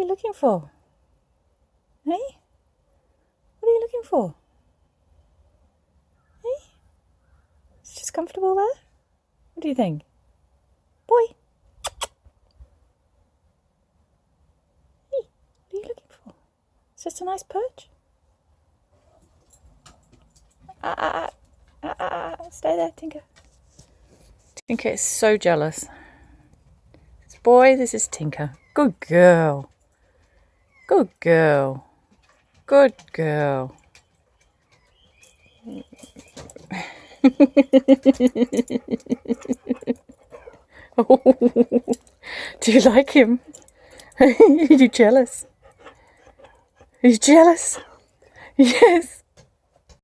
you looking for? Hey? What are you looking for? Hey? It's just comfortable there? What do you think? Boy? Hey, what are you looking for? It's just a nice perch. Stay there, Tinker. Tinker is so jealous. Boy, this is Tinker. Good girl. Good girl. Good girl. Do you like him? Are you jealous? Are you jealous? Yes.